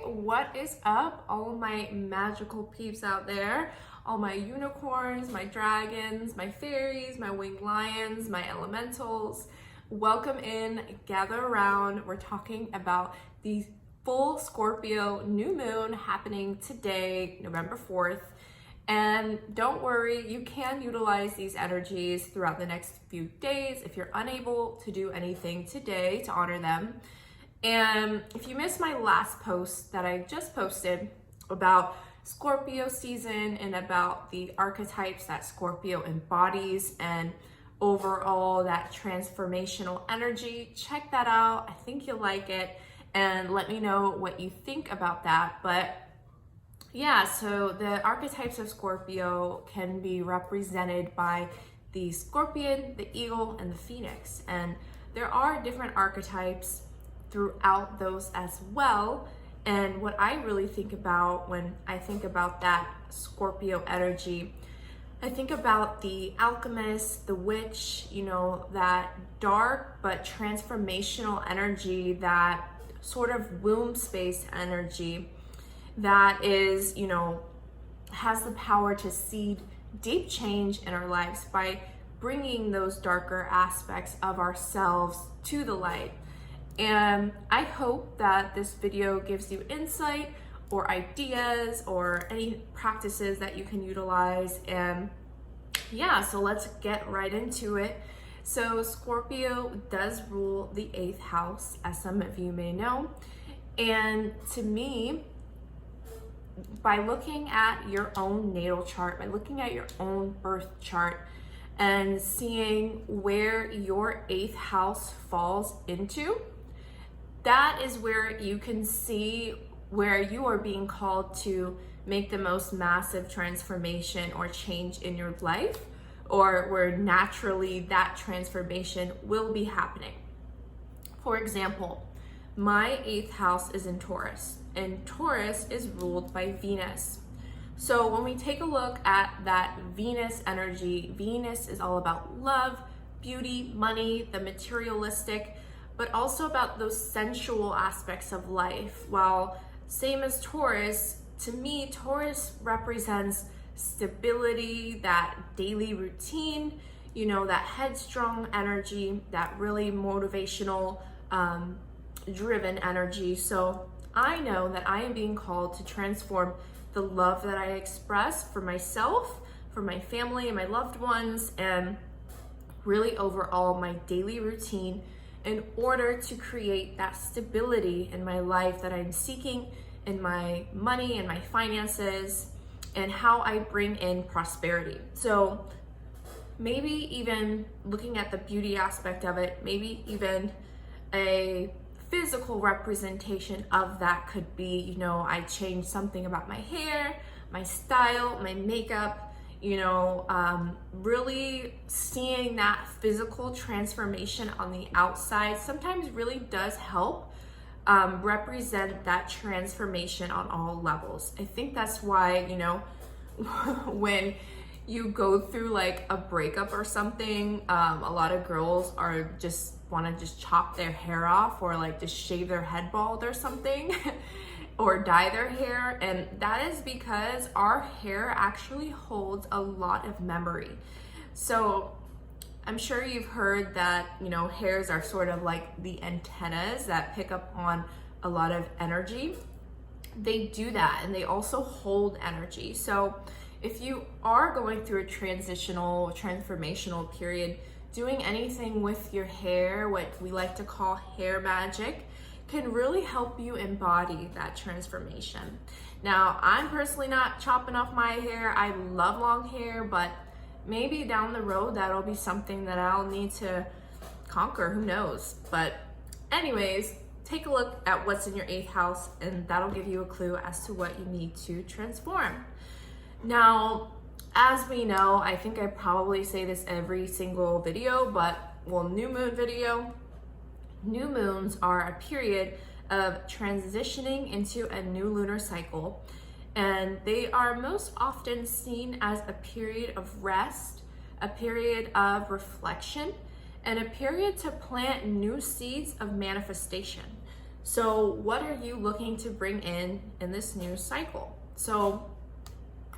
what is up, all my magical peeps out there, all my unicorns, my dragons, my fairies, my winged lions, my elementals. Welcome in, gather around. We're talking about the full Scorpio new moon happening today, November 4th. And don't worry, you can utilize these energies throughout the next few days if you're unable to do anything today to honor them. And if you missed my last post that I just posted about Scorpio season and about the archetypes that Scorpio embodies and overall that transformational energy, check that out. I think you'll like it and let me know what you think about that. But yeah, so the archetypes of Scorpio can be represented by the scorpion, the eagle, and the phoenix. And there are different archetypes throughout those as well. And what I really think about when I think about that Scorpio energy, I think about the alchemist, the witch, that dark but transformational energy, that sort of womb space energy that is, has the power to seed deep change in our lives by bringing those darker aspects of ourselves to the light. And I hope that this video gives you insight or ideas or any practices that you can utilize. And yeah, so let's get right into it. So Scorpio does rule the 8th house, as some of you may know. And to me, by looking at your own natal chart, by looking at your own birth chart and seeing where your 8th house falls into, that is where you can see where you are being called to make the most massive transformation or change in your life, or where naturally that transformation will be happening. For example, my 8th house is in Taurus, and Taurus is ruled by Venus. So when we take a look at that Venus energy, Venus is all about love, beauty, money, the materialistic, but also about those sensual aspects of life. While same as Taurus, to me, Taurus represents stability, that daily routine, that headstrong energy, that really motivational, driven energy. So I know that I am being called to transform the love that I express for myself, for my family and my loved ones, and really overall my daily routine, in order to create that stability in my life that I'm seeking, in my money and my finances, and how I bring in prosperity. So maybe even looking at the beauty aspect of it, maybe even a physical representation of that could be, I changed something about my hair, my style, my makeup, really seeing that physical transformation on the outside sometimes really does help represent that transformation on all levels. I think that's why, when you go through like a breakup or something, a lot of girls want to just chop their hair off, or like just shave their head bald or something or dye their hair. And that is because our hair actually holds a lot of memory. So I'm sure you've heard that, hairs are sort of like the antennas that pick up on a lot of energy. They do that, and they also hold energy. So if you are going through a transformational period, doing anything with your hair, what we like to call hair magic, can really help you embody that transformation. Now, I'm personally not chopping off my hair. I love long hair, but maybe down the road, that'll be something that I'll need to conquer, who knows? But anyways, take a look at what's in your 8th house, and that'll give you a clue as to what you need to transform. Now, as we know, I think I probably say this every single video, but new moon video. New moons are a period of transitioning into a new lunar cycle, and they are most often seen as a period of rest, a period of reflection, and a period to plant new seeds of manifestation. So what are you looking to bring in this new cycle? So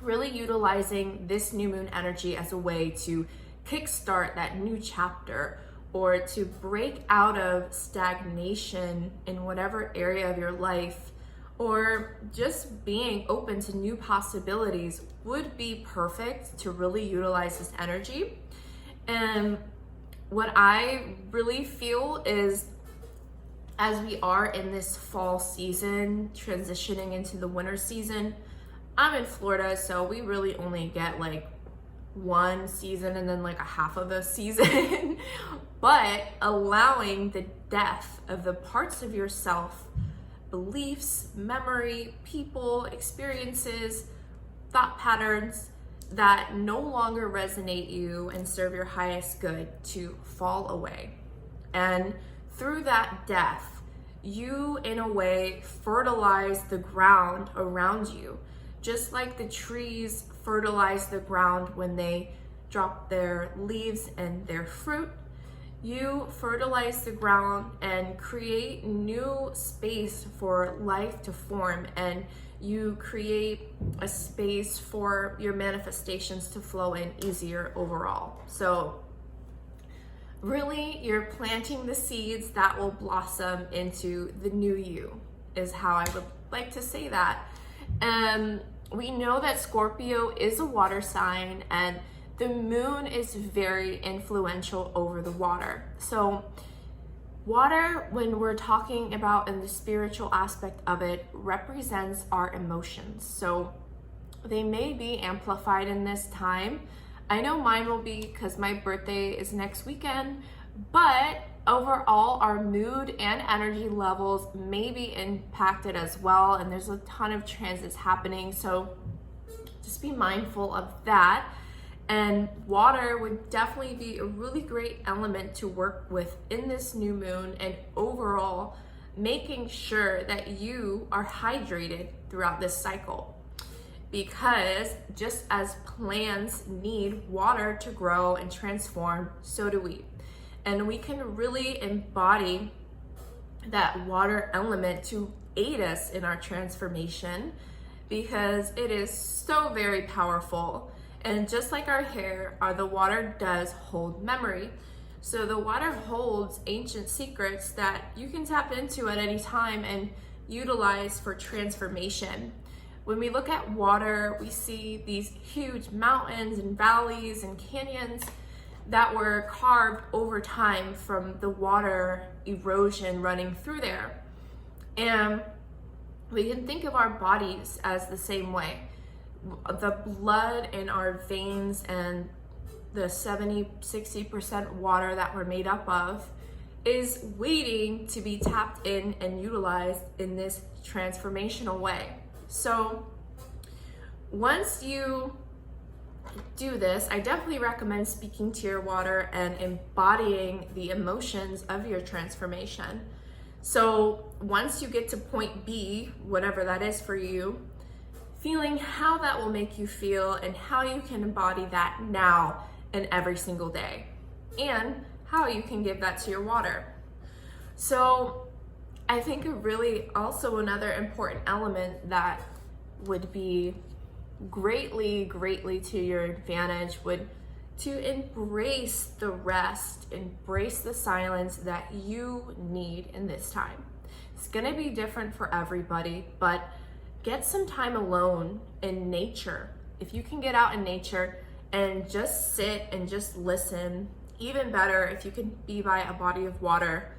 really utilizing this new moon energy as a way to kickstart that new chapter, or to break out of stagnation in whatever area of your life, or just being open to new possibilities would be perfect to really utilize this energy. And what I really feel is, as we are in this fall season, transitioning into the winter season, I'm in Florida, so we really only get like one season and then like a half of a season. But allowing the depth of the parts of yourself, beliefs, memory, people, experiences, thought patterns that no longer resonate you and serve your highest good to fall away. And through that death, you in a way fertilize the ground around you, just like the trees fertilize the ground when they drop their leaves and their fruit. You fertilize the ground and create new space for life to form, and you create a space for your manifestations to flow in easier overall. So really, you're planting the seeds that will blossom into the new you, is how I would like to say that. We know that Scorpio is a water sign, and the moon is very influential over the water. So water, when we're talking about in the spiritual aspect of it, represents our emotions. So they may be amplified in this time. I know mine will be because my birthday is next weekend, but overall our mood and energy levels may be impacted as well, and there's a ton of transits happening, so just be mindful of that. And water would definitely be a really great element to work with in this new moon, and overall making sure that you are hydrated throughout this cycle, because just as plants need water to grow and transform, so do we. And we can really embody that water element to aid us in our transformation, because it is so very powerful. And just like our hair, the water does hold memory. So the water holds ancient secrets that you can tap into at any time and utilize for transformation. When we look at water, we see these huge mountains and valleys and canyons that were carved over time from the water erosion running through there. And we can think of our bodies as the same way. The blood in our veins and the 60% water that we're made up of is waiting to be tapped in and utilized in this transformational way. So once you do this, I definitely recommend speaking to your water and embodying the emotions of your transformation. So once you get to point B, whatever that is for you, feeling how that will make you feel and how you can embody that now and every single day, and how you can give that to your water. So I think really also another important element that would be greatly to your advantage would to embrace the rest, embrace the silence that you need in this time. It's gonna be different for everybody, but get some time alone in nature. If you can get out in nature and just sit and just listen, even better if you can be by a body of water.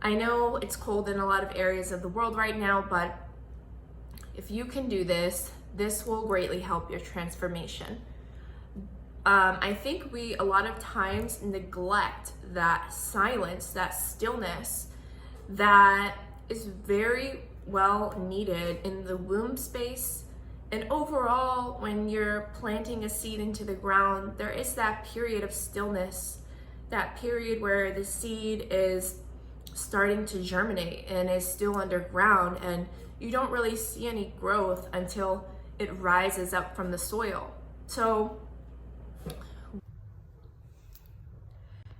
I know it's cold in a lot of areas of the world right now, but if you can do this, this will greatly help your transformation. I think we a lot of times neglect that silence, that stillness that is very well needed in the womb space. And overall, when you're planting a seed into the ground, there is that period of stillness, that period where the seed is starting to germinate and is still underground, and you don't really see any growth until it rises up from the soil. So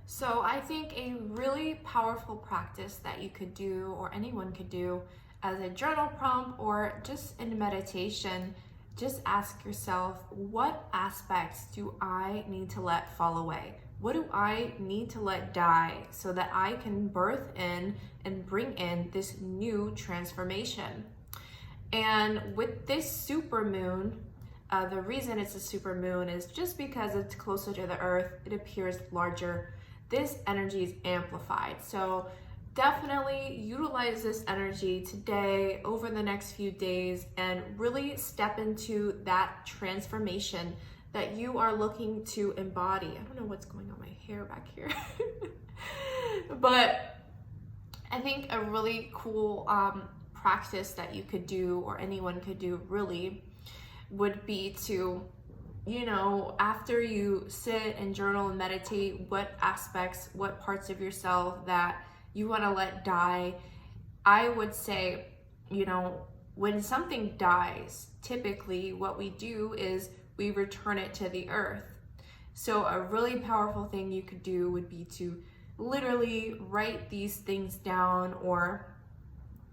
So I think a really powerful practice that you could do, or anyone could do, as a journal prompt or just in meditation, just ask yourself, what aspects do I need to let fall away? What do I need to let die so that I can birth in and bring in this new transformation? And with this super moon, the reason it's a super moon is just because it's closer to the earth, it appears larger. This energy is amplified. So definitely utilize this energy today, over the next few days, and really step into that transformation that you are looking to embody. I don't know what's going on my hair back here. But I think a really cool practice that you could do, or anyone could do really, would be to, after you sit and journal and meditate, what aspects, what parts of yourself that you want to let die. I would say, when something dies, typically what we do is we return it to the earth. So a really powerful thing you could do would be to literally write these things down, or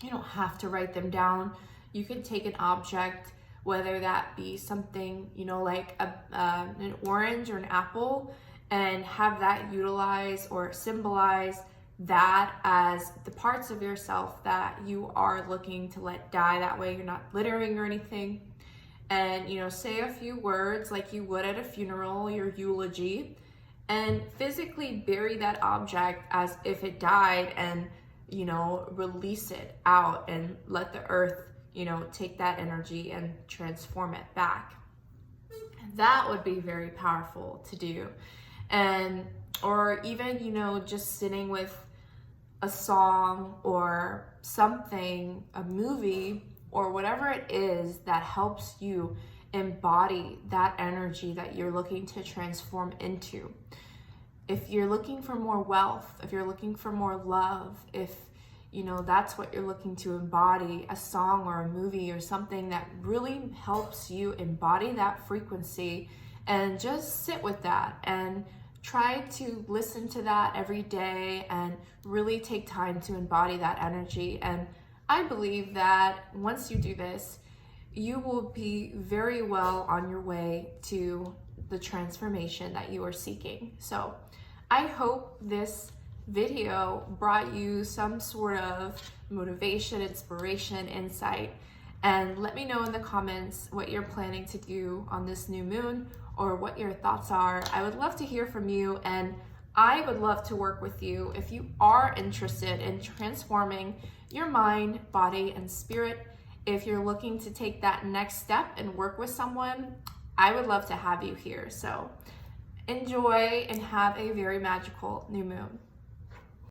you don't have to write them down. You can take an object, whether that be something, like an orange or an apple, and have that utilize or symbolize that as the parts of yourself that you are looking to let die. That way you're not littering or anything. And, say a few words like you would at a funeral, your eulogy, and physically bury that object as if it died, and, release it out and let the earth, take that energy and transform it back. That would be very powerful to do. And, or even, just sitting with a song or something, a movie, or whatever it is that helps you embody that energy that you're looking to transform into. If you're looking for more wealth, if you're looking for more love, if that's what you're looking to embody, a song or a movie or something that really helps you embody that frequency, and just sit with that and try to listen to that every day and really take time to embody that energy. And I believe that once you do this, you will be very well on your way to the transformation that you are seeking. So I hope this video brought you some sort of motivation, inspiration, insight, and let me know in the comments what you're planning to do on this new moon, or what your thoughts are. I would love to hear from you, and I would love to work with you if you are interested in transforming your mind, body, and spirit. If you're looking to take that next step and work with someone, I would love to have you here. So enjoy and have a very magical new moon.